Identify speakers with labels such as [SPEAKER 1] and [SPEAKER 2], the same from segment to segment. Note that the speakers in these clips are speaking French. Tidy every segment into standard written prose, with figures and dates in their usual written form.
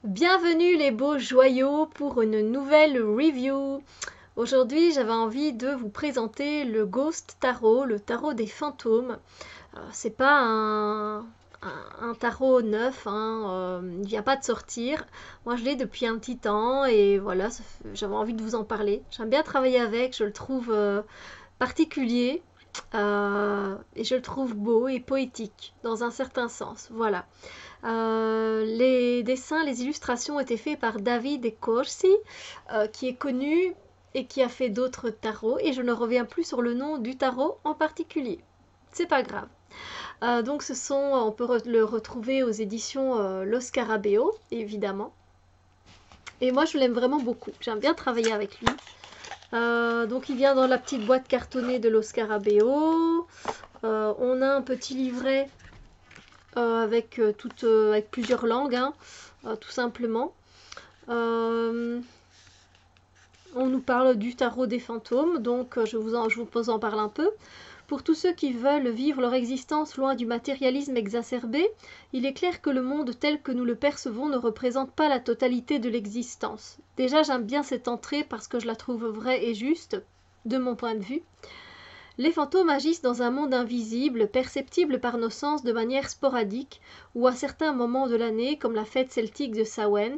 [SPEAKER 1] Bienvenue les beaux joyaux pour une nouvelle review. Aujourd'hui, j'avais envie de vous présenter le Ghost Tarot, le tarot des fantômes. C'est pas un tarot neuf, hein, il vient pas de sortir. Moi, je l'ai depuis un petit temps et voilà, j'avais envie de vous en parler. J'aime bien travailler avec, je le trouve particulier et je le trouve beau et poétique dans un certain sens. Voilà. Les dessins, les illustrations ont été faits par Davide Corsi, qui est connu et qui a fait d'autres tarots, et je ne reviens plus sur le nom du tarot en particulier. C'est pas grave. Donc on peut le retrouver aux éditions Lo Scarabeo, évidemment. Et moi je l'aime vraiment beaucoup, j'aime bien travailler avec lui. Donc il vient dans la petite boîte cartonnée de Lo Scarabeo. On a un petit livret avec plusieurs langues, hein, tout simplement. On nous parle du tarot des fantômes, donc je vous en parle un peu. Pour tous ceux qui veulent vivre leur existence loin du matérialisme exacerbé, il est clair que le monde tel que nous le percevons ne représente pas la totalité de l'existence. Déjà, j'aime bien cette entrée parce que je la trouve vraie et juste, de mon point de vue. Les fantômes agissent dans un monde invisible, perceptible par nos sens de manière sporadique, ou à certains moments de l'année, comme la fête celtique de Samhain,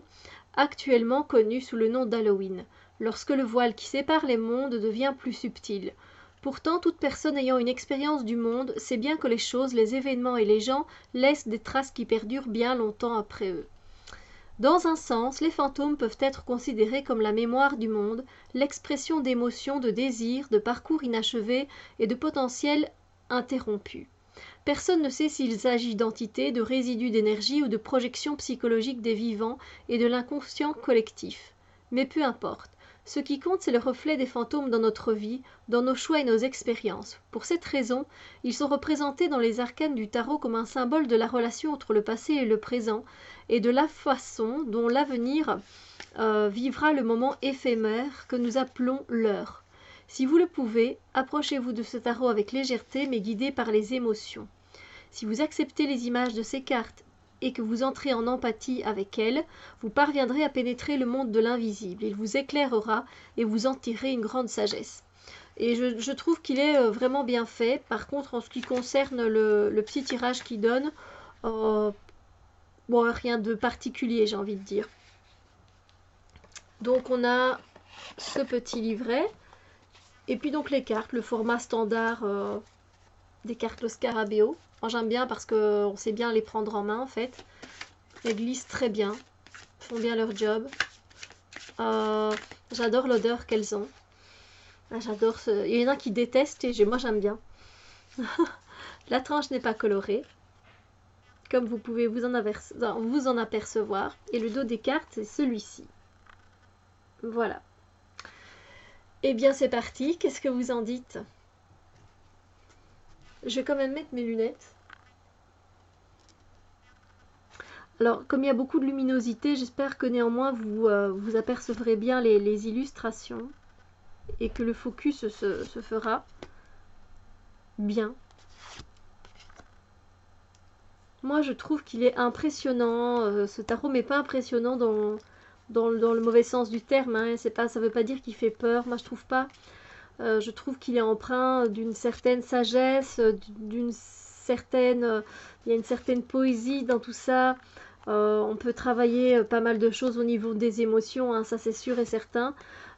[SPEAKER 1] actuellement connue sous le nom d'Halloween, lorsque le voile qui sépare les mondes devient plus subtil. Pourtant, toute personne ayant une expérience du monde sait bien que les choses, les événements et les gens laissent des traces qui perdurent bien longtemps après eux. Dans un sens, les fantômes peuvent être considérés comme la mémoire du monde, l'expression d'émotions, de désirs, de parcours inachevés et de potentiels interrompus. Personne ne sait s'il s'agit d'entités, de résidus d'énergie ou de projections psychologiques des vivants et de l'inconscient collectif. Mais peu importe. Ce qui compte, c'est le reflet des fantômes dans notre vie, dans nos choix et nos expériences. Pour cette raison, ils sont représentés dans les arcanes du tarot comme un symbole de la relation entre le passé et le présent, et de la façon dont l'avenir vivra le moment éphémère que nous appelons l'heure. Si vous le pouvez, approchez-vous de ce tarot avec légèreté mais guidé par les émotions. Si vous acceptez les images de ces cartes et que vous entrez en empathie avec elles, vous parviendrez à pénétrer le monde de l'invisible. Il vous éclairera et vous en tirerez une grande sagesse. Et je trouve qu'il est vraiment bien fait. Par contre, en ce qui concerne le petit tirage qu'il donne, bon, rien de particulier, j'ai envie de dire. Donc on a ce petit livret. Et puis donc les cartes, le format standard des cartes Lo Scarabeo. Moi j'aime bien parce qu'on sait bien les prendre en main en fait. Elles glissent très bien, font bien leur job. J'adore l'odeur qu'elles ont. J'adore ce... Il y en a qui détestent et moi j'aime bien. La tranche n'est pas colorée, comme vous pouvez vous en apercevoir. Et le dos des cartes, c'est celui-ci. Voilà. Eh bien c'est parti, qu'est-ce que vous en dites? Je vais quand même mettre mes lunettes. Alors, comme il y a beaucoup de luminosité, j'espère que néanmoins vous apercevrez bien les illustrations et que le focus se fera bien. Moi, je trouve qu'il est impressionnant, ce tarot, mais pas impressionnant dans le mauvais sens du terme. Hein. Ça veut pas dire qu'il fait peur. Moi, je trouve pas. Je trouve qu'il est empreint d'une certaine sagesse, il y a une certaine poésie dans tout ça. On peut travailler pas mal de choses au niveau des émotions, hein, ça c'est sûr et certain.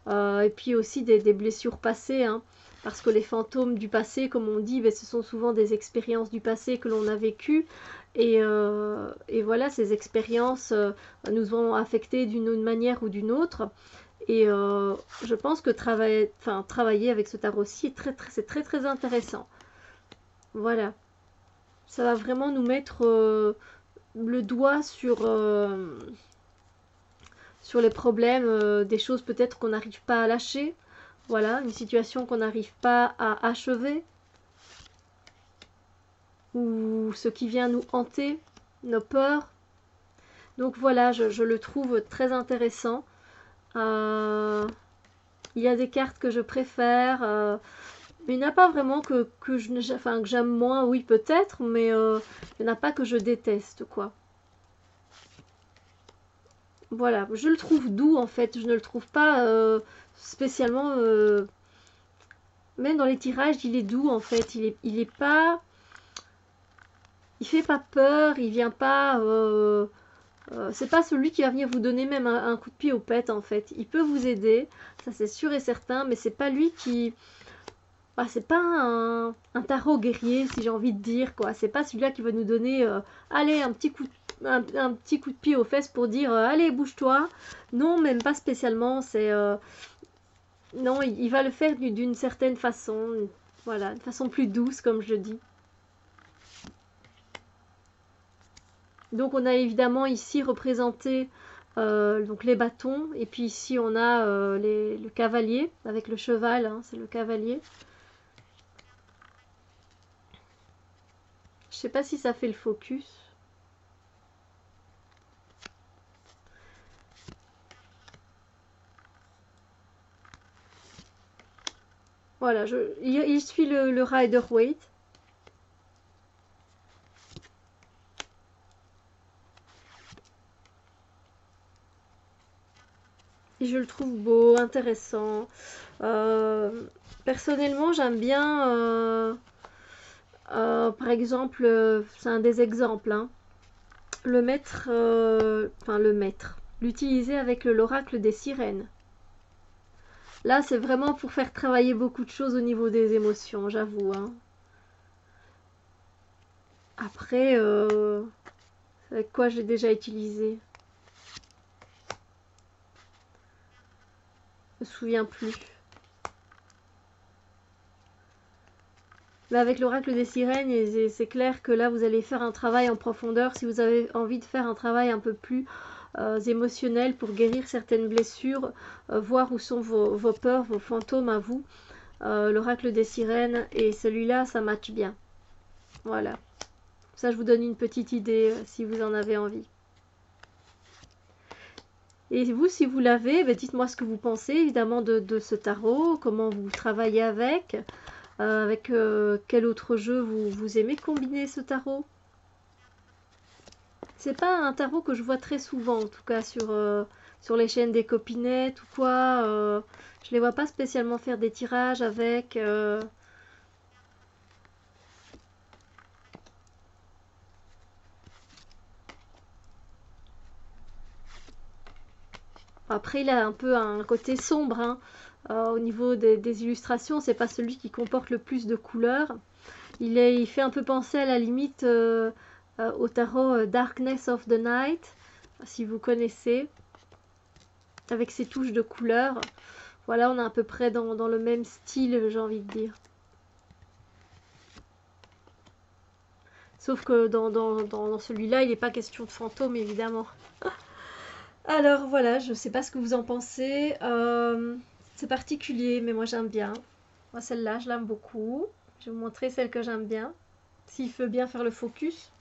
[SPEAKER 1] Et puis aussi des blessures passées, hein, parce que les fantômes du passé, comme on dit, ben, ce sont souvent des expériences du passé que l'on a vécues. Et voilà, ces expériences nous ont affectés d'une manière ou d'une autre. Et je pense que travailler avec ce tarot-ci c'est très très intéressant. Voilà. Ça va vraiment nous mettre le doigt sur les problèmes, des choses peut-être qu'on n'arrive pas à lâcher. Voilà, une situation qu'on n'arrive pas à achever. Ou ce qui vient nous hanter, nos peurs. Donc voilà, je le trouve très intéressant. Il y a des cartes que je préfère. Mais il n'y en a pas vraiment que j'aime moins, oui peut-être, mais il n'y en a pas que je déteste, quoi. voilà, je le trouve doux en fait, je ne le trouve pas spécialement, même dans les tirages, il est doux en fait, il est pas, il fait pas peur, il vient pas, c'est pas celui qui va venir vous donner même un coup de pied au pet en fait, il peut vous aider, ça c'est sûr et certain, mais c'est pas lui qui, bah, c'est pas un tarot guerrier si j'ai envie de dire quoi, c'est pas celui-là qui va nous donner, allez un petit coup de pied aux fesses pour dire allez bouge-toi, non même pas spécialement, c'est non il va le faire d'une certaine façon, voilà, de façon plus douce comme je le dis. Donc on a évidemment ici représenté donc les bâtons et puis ici on a le cavalier avec le cheval, hein, c'est le cavalier. Je sais pas si ça fait le focus. Voilà, il suit le Rider-Waite. Et je le trouve beau, intéressant. Euh, Personnellement, j'aime bien, par exemple, c'est un des exemples, hein, le mettre, enfin le mettre, l'utiliser avec l'oracle des sirènes. Là, c'est vraiment pour faire travailler beaucoup de choses au niveau des émotions, j'avoue, hein. Après, avec quoi j'ai déjà utilisé? Je me souviens plus. Mais avec l'oracle des sirènes, c'est clair que là, vous allez faire un travail en profondeur. Si vous avez envie de faire un travail un peu plus émotionnel pour guérir certaines blessures, voir où sont vos peurs, vos fantômes à vous, l'oracle des sirènes et celui-là, ça match bien. Voilà. Ça, je vous donne une petite idée si vous en avez envie. Et vous, si vous l'avez, ben, dites-moi ce que vous pensez évidemment de ce tarot, comment vous travaillez avec quel autre jeu vous aimez combiner ce tarot. C'est pas un tarot que je vois très souvent, en tout cas sur les chaînes des copinettes ou quoi. Je les vois pas spécialement faire des tirages avec. Après, il a un peu un côté sombre, hein. Au niveau des illustrations, c'est pas celui qui comporte le plus de couleurs. Il fait un peu penser à la limite au tarot Darkness of the Night, si vous connaissez, avec ses touches de couleurs. Voilà, on est à peu près dans le même style, j'ai envie de dire. Sauf que dans celui-là, il n'est pas question de fantôme, évidemment. Alors voilà, je ne sais pas ce que vous en pensez. C'est particulier, mais moi j'aime bien. Moi celle-là, je l'aime beaucoup. Je vais vous montrer celle que j'aime bien. S'il veut bien faire le focus.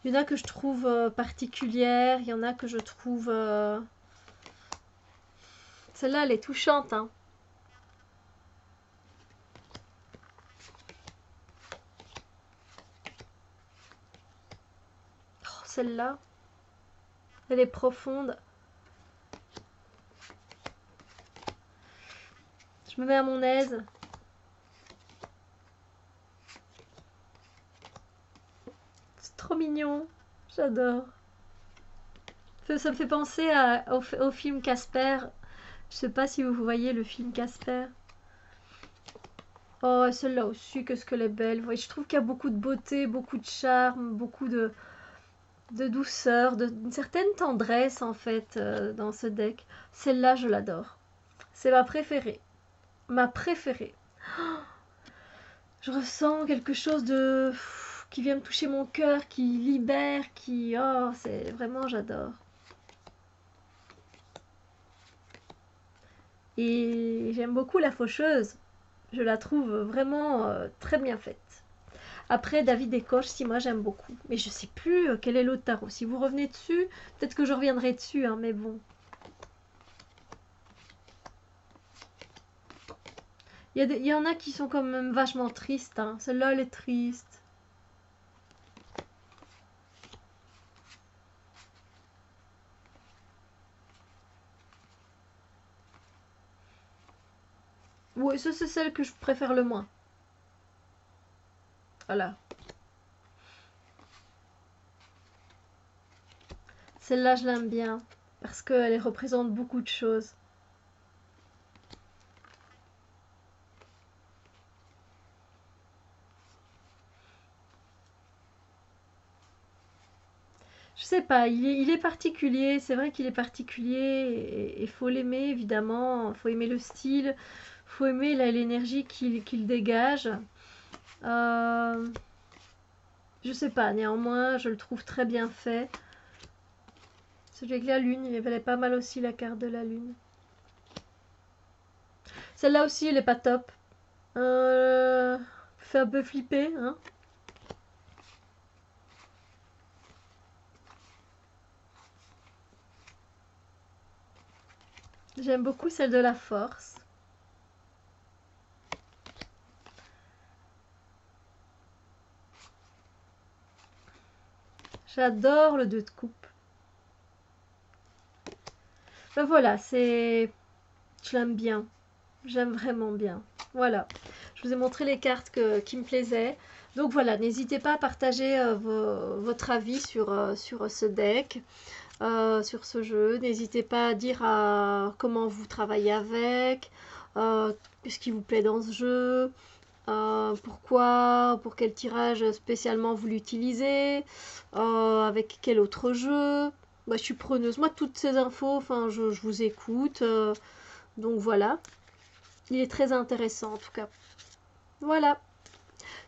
[SPEAKER 1] Il y en a que je trouve particulières, il y en a que je trouve... Celle-là, elle est touchante, hein. Oh, celle-là, elle est profonde. Je me mets à mon aise. C'est trop mignon. J'adore. Ça me fait penser au film Casper. Je sais pas si vous voyez le film Casper. Oh, celle-là aussi, qu'est-ce qu'elle est belle. Ouais, je trouve qu'il y a beaucoup de beauté, beaucoup de charme, beaucoup de douceur, d'une certaine tendresse en fait dans ce deck. Celle-là, je l'adore. C'est ma préférée. Ma préférée. Je ressens quelque chose de qui vient me toucher mon cœur, qui libère, qui... Oh, c'est vraiment, j'adore. Et j'aime beaucoup la faucheuse. Je la trouve vraiment très bien faite. Après, David et Koch, si moi j'aime beaucoup. Mais je sais plus quel est l'autre tarot. Si vous revenez dessus, peut-être que je reviendrai dessus, hein, mais bon. Il y en a qui sont quand même vachement tristes, hein. Celle-là, elle est triste. Oui, ça c'est celle que je préfère le moins. Voilà. Celle-là, je l'aime bien. Parce qu'elle représente beaucoup de choses. Je sais pas, il est particulier. C'est vrai qu'il est particulier. Et faut l'aimer, évidemment. Faut aimer le style. Faut aimer l'énergie qu'il dégage. Euh, je sais pas, néanmoins, je le trouve très bien fait. Celui avec la lune, il valait pas mal aussi la carte de la lune. Celle-là aussi, elle est pas top. Fait un peu flipper, hein. J'aime beaucoup celle de la force. J'adore le 2 de coupe. Ben voilà, c'est... Je l'aime bien. J'aime vraiment bien. Voilà. Je vous ai montré les cartes qui me plaisaient. Donc voilà, n'hésitez pas à partager votre avis sur ce deck, sur ce jeu. N'hésitez pas à dire comment vous travaillez avec, ce qui vous plaît dans ce jeu, pourquoi, pour quel tirage spécialement vous l'utilisez, avec quel autre jeu. Bah, je suis preneuse. Moi, toutes ces infos, enfin, je vous écoute. Donc voilà. Il est très intéressant en tout cas. Voilà.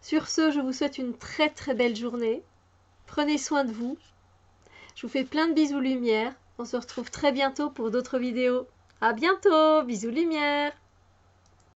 [SPEAKER 1] Sur ce, je vous souhaite une très très belle journée. Prenez soin de vous. Je vous fais plein de bisous lumière. On se retrouve très bientôt pour d'autres vidéos. À bientôt. Bisous lumière.